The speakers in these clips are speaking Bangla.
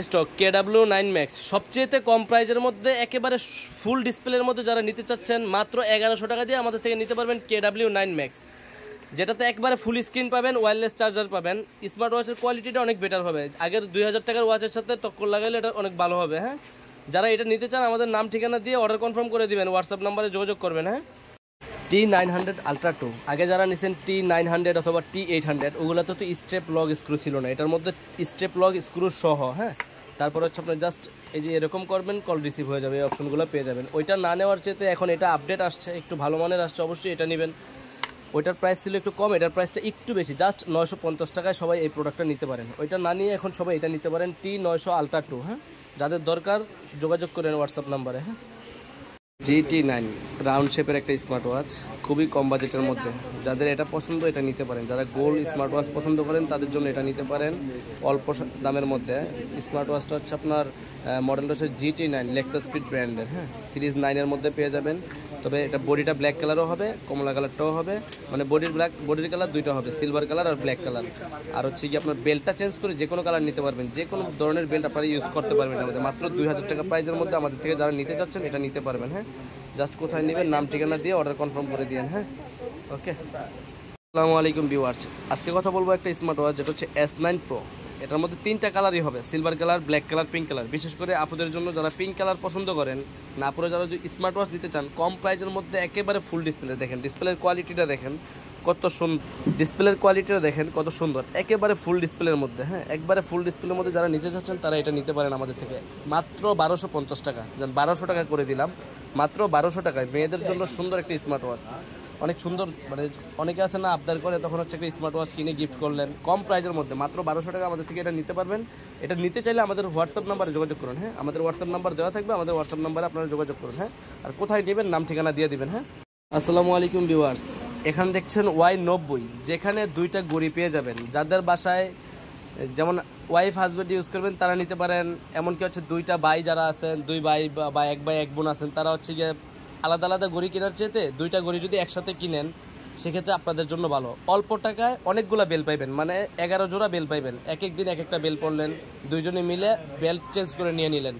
স্টক KW9 Max সবচেয়ে কম প্রাইজের মধ্যে একেবারে ফুল ডিসপ্লের মধ্যে যারা নিতে চাচ্ছেন মাত্র 1100 টাকা দিয়ে আমাদের থেকে নিতে পারবেন KW9 Max, যেটাতে একবারে ফুল স্ক্রিন পাবেন, ওয়্যারলেস চার্জার পাবেন। স্মার্ট ওয়াচের কোয়ালিটিটা অনেক বেটার হবে, আগের 2000 টাকার ওয়াচের সাথে টক্কর লাগাইলে এটা অনেক ভালো হবে। হ্যাঁ, যারা এটা নিতে চান আমাদের নাম ঠিকানা দিয়ে অর্ডার কনফার্ম করে দিবেন, হোয়াটসঅ্যাপ নাম্বারে যোগাযোগ করবেন। হ্যাঁ, T900 Ultra 2 আগে যারা নিছেন T900 অথবা T800 ওগুলোতে তো স্ট্রেপ লগ স্ক্রু ছিল না, এটার মধ্যে স্ট্রেপ লগ স্ক্রু সহ। হ্যাঁ, তারপর হচ্ছে আপনার জাস্ট এই যে এরকম করবেন, কল রিসিভ হয়ে যাবে, এই অপশনগুলো পেয়ে যাবেন। ওইটা না নেওয়ার চেয়ে এখন এটা আপডেট আসছে, একটু ভালো মানের আসছে, অবশ্যই এটা নেবেন। ওইটার প্রাইস ছিল একটু কম, এটার প্রাইসটা একটু বেশি, জাস্ট 950 টাকায় সবাই এই প্রোডাক্টটা নিতে পারেন। ওইটা না নিয়ে এখন সবাই এটা নিতে পারেন, T900 Ultra 2। হ্যাঁ, যাদের দরকার যোগাযোগ করেন হোয়াটসঅ্যাপ নাম্বারে। হ্যাঁ, GT9 রাউন্ড শেপের একটা স্মার্ট ওয়াচ, খুবই কম বাজেটের মধ্যে। যাদের এটা পছন্দ এটা নিতে পারেন, যারা গোল্ড স্মার্ট ওয়াচ পছন্দ করেন তাদের জন্য এটা নিতে পারেন অল্প দামের মধ্যে। স্মার্ট ওয়াচটা হচ্ছে আপনার মডেলটা হচ্ছে GT9 লেক্সাস স্পিড ব্র্যান্ডের। হ্যাঁ, সিরিজ 9-এর মধ্যে পেয়ে যাবেন। তবে এটা বডিটা ব্ল্যাক কালারও হবে, কমলা কালারটাও হবে, মানে বডির কালার দুইটা হবে, সিলভার কালার আর ব্ল্যাক কালার। আর হচ্ছে কি আপনার বেল্টটা চেঞ্জ করে যে কোনো কালার নিতে পারবেন, যে কোনো ধরনের বেল্ট আপনারা ইউজ করতে পারবেন। আমাদের মাত্র 2000 টাকা প্রাইসের মধ্যে আমাদের থেকে যারা নিতে চাচ্ছেন এটা নিতে পারবেন। হ্যাঁ, জাস্ট কোথায় নেবেন নাম ঠিকানা দিয়ে অর্ডার কনফার্ম করে দিন। হ্যাঁ, ওকে। আসসালামু আলাইকুম ভিউয়ার্স, আজকে কথা বলবো একটা স্মার্ট ওয়াচ যেটা হচ্ছে S9 Pro। এটার মধ্যে 3টা কালারই হবে, silver colour, black colour, pink colour. বিশেষ করে আপুদের জন্য যারা পিঙ্ক কালার পছন্দ করেন, না আপুরা যারা যদি স্মার্ট ওয়াচ দিতে চান কম প্রাইজের মধ্যে একেবারে ফুল ডিসপ্লে, দেখেন ডিসপ্লের কোয়ালিটিটা দেখেন কত সুন্দর, ডিসপ্লের কোয়ালিটিটা দেখেন কত সুন্দর, একেবারে ফুল ডিসপ্লের মধ্যে। হ্যাঁ, একবারে ফুল ডিসপ্লের মধ্যে যারা নিতে চাচ্ছেন তারা এটা নিতে পারেন আমাদের থেকে মাত্র 1250 টাকা। যেন 1200 টাকা করে দিলাম, মাত্র 1200 টাকায় মেয়েদের জন্য সুন্দর একটা স্মার্ট ওয়াচ, অনেক সুন্দর। মানে অনেকে আছে না আবদার করে, তখন হচ্ছে একটা স্মার্ট ওয়াচ কিনে গিফট করলেন কম প্রাইজের মধ্যে, মাত্র 1200 টাকা আমাদের থেকে এটা নিতে পারবেন। এটা নিতে চাইলে আমাদের হোয়াটসঅ্যাপ নাম্বারে যোগাযোগ করুন। হ্যাঁ, আমাদের হোয়াটসঅ্যাপ নাম্বার দেওয়া থাকবে, আমাদের হোয়াটসঅ্যাপ নাম্বারে আপনারা যোগাযোগ করুন। হ্যাঁ, আর কোথায় নেবেন নাম ঠিকানা দিয়ে দিবেন। হ্যাঁ, আসসালামু আলাইকুম ভিউয়ার্স, এখানে দেখছেন Y90, যেখানে দুইটা গড়ি পেয়ে যাবেন। যাদের বাসায় যেমন ওয়াইফ হাজব্যান্ড ইউজ করবেন তারা নিতে পারেন, এমনকি হচ্ছে দুইটা ভাই যারা আছেন, দুই ভাই বা এক ভাই এক বোন আছেন, তারা হচ্ছে গিয়ে আলাদা আলাদা গড়ি কেনার চেয়েতে দুইটা গড়ি যদি একসাথে কিনেন সেক্ষেত্রে আপনাদের জন্য ভালো। অল্প টাকায় অনেকগুলো বেল পাইবেন, মানে 11 জোড়া বেল পাইবেন। এক এক দিন এক একটা বেল পড়লেন, দুইজনে মিলে বেল্ট চেঞ্জ করে নিয়ে নিলেন।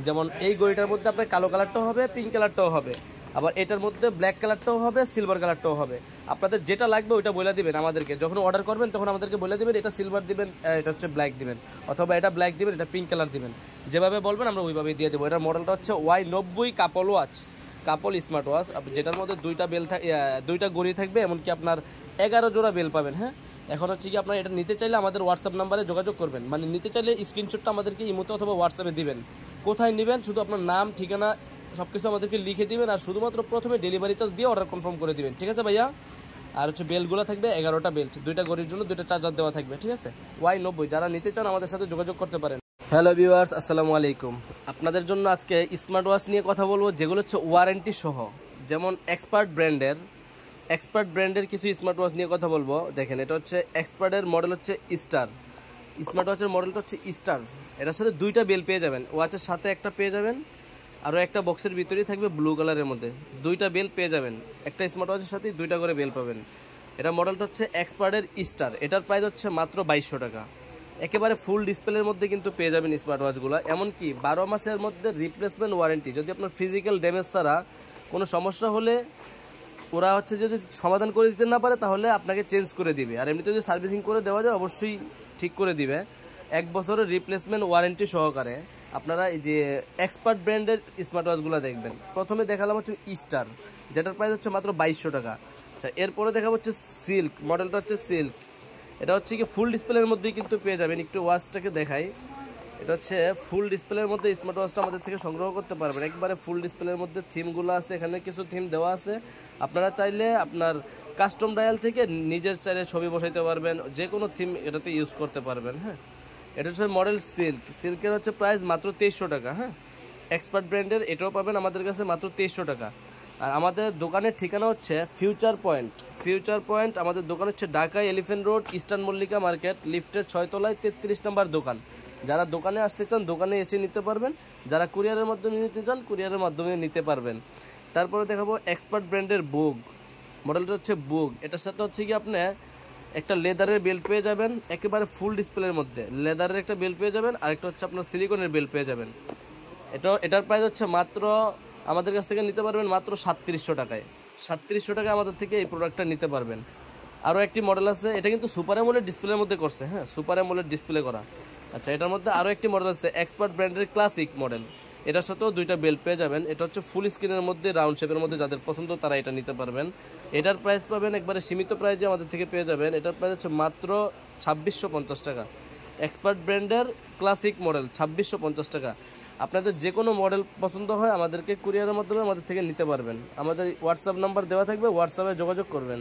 যেমন এই গড়িটার মধ্যে আপনার কালো কালারটাও হবে, পিঙ্ক কালারটাও হবে, আবার এটার মধ্যে ব্ল্যাক কালারটাও হবে, সিলভার কালারটাও হবে। আপনাদের যেটা লাগবে ওইটা বলে দিবেন আমাদেরকে, যখন অর্ডার করবেন তখন আমাদেরকে বলে দিবেন এটা সিলভার দিবেন, এটা হচ্ছে ব্ল্যাক দিবেন, অথবা এটা ব্ল্যাক দিবেন, এটা পিঙ্ক কালার দিবেন। যেভাবে বলবেন আমরা ওইভাবেই দিয়ে দেবো। এটার মডেলটা হচ্ছে Y90 কাপল ওয়াচ, কাপল স্মার্ট ওয়াচ, যেটার মধ্যে দুইটা গড়ি থাকবে, এমনকি আপনার 11 জোড়া বেল পাবেন। হ্যাঁ, এখন হচ্ছে কি আপনার এটা নিতে চাইলে আমাদের হোয়াটসঅ্যাপ নাম্বারে যোগাযোগ করবেন, মানে নিতে চাইলে স্ক্রিনশটটা আমাদেরকে ইমোতে অথবা হোয়াটসঅ্যাপে দিবেন। কোথায় নেবেন শুধু আপনার নাম ঠিকানা সব কিছু আমাদেরকে লিখে দিবেন, আর শুধুমাত্র প্রথমে ডেলিভারি চার্জ দিয়ে অর্ডার কনফার্ম করে দিবেন। ঠিক আছে ভাইয়া? আর হচ্ছে বেল্টগুলো থাকবে 11টা বেল্ট, দুইটা গড়ির জন্য দুইটা চার্জার দেওয়া থাকবে। ঠিক আছে, Y90, যারা নিতে চান আমাদের সাথে যোগাযোগ করতে পারেন। হ্যালো ভিউয়ার্স, আসসালামু আলাইকুম। আপনাদের জন্য আজকে স্মার্ট ওয়াচ নিয়ে কথা বলবো যেগুলো হচ্ছে ওয়ারেন্টি সহ, যেমন এক্সপার্ট ব্র্যান্ডের কিছু স্মার্ট ওয়াচ নিয়ে কথা বলবো। দেখেন, এটা হচ্ছে এক্সপার্টের মডেল হচ্ছে স্টার, স্মার্ট ওয়াচের মডেলটা হচ্ছে স্টার। এটার সাথে দুইটা বেল পেয়ে যাবেন, ওয়াচের সাথে একটা পেয়ে যাবেন, আরও একটা বক্সের ভিতরেই থাকবে ব্লু কালারের মধ্যে, দুইটা বেল পেয়ে যাবেন। একটা স্মার্ট ওয়াচের সাথে দুইটা করে বেল পাবেন। এটা মডেলটা হচ্ছে এক্সপার্টের স্টার, এটার প্রাইস হচ্ছে মাত্র 2200 টাকা। একেবারে ফুল ডিসপ্লের মধ্যে কিন্তু পেয়ে যাবেন স্মার্ট ওয়াচগুলো, এমনকি 12 মাসের মধ্যে রিপ্লেসমেন্ট ওয়ারেন্টি। যদি আপনার ফিজিক্যাল ড্যামেজ ছাড়া কোনো সমস্যা হলে ওরা হচ্ছে যদি সমাধান করে দিতে না পারে তাহলে আপনাকে চেঞ্জ করে দিবে, আর এমনিতে যদি সার্ভিসিং করে দেওয়া যায় অবশ্যই ঠিক করে দিবে। 1 বছরের রিপ্লেসমেন্ট ওয়ারেন্টি সহকারে আপনারা এই যে এক্সপার্ট ব্র্যান্ডের স্মার্ট ওয়াচগুলো দেখবেন। প্রথমে দেখালাম হচ্ছে স্টার, যেটার প্রাইস হচ্ছে মাত্র 2200 টাকা। আচ্ছা, এরপরে দেখা হচ্ছে সিল্ক, মডেলটা হচ্ছে সিল্ক। এটা হচ্ছে কি ফুল ডিসপ্লের মধ্যেই কিন্তু পেয়ে যাবেন। একটু ওয়াচটাকে দেখাই, এটা হচ্ছে ফুল ডিসপ্লের মধ্যে স্মার্ট ওয়াচটা আমাদের থেকে সংগ্রহ করতে পারবেন। একবারে ফুল ডিসপ্লের মধ্যে থিমগুলো আছে, এখানে কিছু থিম দেওয়া আছে। আপনারা চাইলে আপনার কাস্টম ডায়াল থেকে নিজের চাইলে ছবি বসাইতে পারবেন, যে কোনো থিম এটাতে ইউজ করতে পারবেন। হ্যাঁ, এটা হচ্ছে মডেল সিল্কের হচ্ছে প্রাইস মাত্র 2300 টাকা। হ্যাঁ, এক্সপার্ট ব্র্যান্ডের এটাও পাবেন আমাদের কাছে মাত্র 2300 টাকা। আর আমাদের দোকানের ঠিকানা হচ্ছে ফিউচার পয়েন্ট। আমাদের দোকান হচ্ছে Dhaka elephant road, eastern Mallika market, লিফটের 6 তলায় 33 নম্বর দোকান। যারা দোকানে আসতে চান দোকানে এসে নিতে পারবেন, যারা কুরিয়ারের মাধ্যমে নিতে চান কুরিয়ারের মাধ্যমে নিতে পারবেন। তারপরে দেখাবো এক্সপার্ট ব্র্যান্ডের বুক, মডেলটা হচ্ছে বুক। এটার সাথে হচ্ছে কি আপনি একটা লেদারের বেল্ট পেয়ে যাবেন একেবারে ফুল ডিসপ্লের মধ্যে, লেদারের একটা বেল্ট পেয়ে যাবেন, আরেকটা হচ্ছে আপনার সিলিকনের বেল্ট পেয়ে যাবেন। এটার প্রাইস হচ্ছে মাত্র আমাদের কাছ থেকে নিতে পারবেন মাত্র 3700 টাকায়। 3700 টাকায় আমাদের থেকে এই প্রোডাক্টটা নিতে পারবেন। আরও একটি মডেল আছে, এটা কিন্তু সুপার অ্যামোলেড ডিসপ্লের মধ্যে করছে, হ্যাঁ সুপার অ্যামোলেড ডিসপ্লে করা। আচ্ছা, এটার মধ্যে আরও একটি মডেল আছে এক্সপার্ট ব্র্যান্ডের ক্লাসিক মডেল, এটার সাথেও দুইটা বেল্ট পেয়ে যাবেন। এটা হচ্ছে ফুল স্ক্রিনের মধ্যে রাউন্ড শেপের মধ্যে, যাদের পছন্দ তারা এটা নিতে পারবেন। এটার প্রাইস পাবেন একবারে সীমিত প্রাইসে আমাদের থেকে পেয়ে যাবেন। এটার প্রাইস হচ্ছে মাত্র 2650 টাকা। এক্সপার্ট ব্র্যান্ডের ক্লাসিক মডেল 2650 টাকা। আপনাদের যে কোনো মডেল পছন্দ হয় আমাদেরকে কুরিয়ারের মাধ্যমে আমাদের থেকে নিতে পারবেন। আমাদের হোয়াটসঅ্যাপ নাম্বার দেওয়া থাকবে, হোয়াটসঅ্যাপে যোগাযোগ করবেন।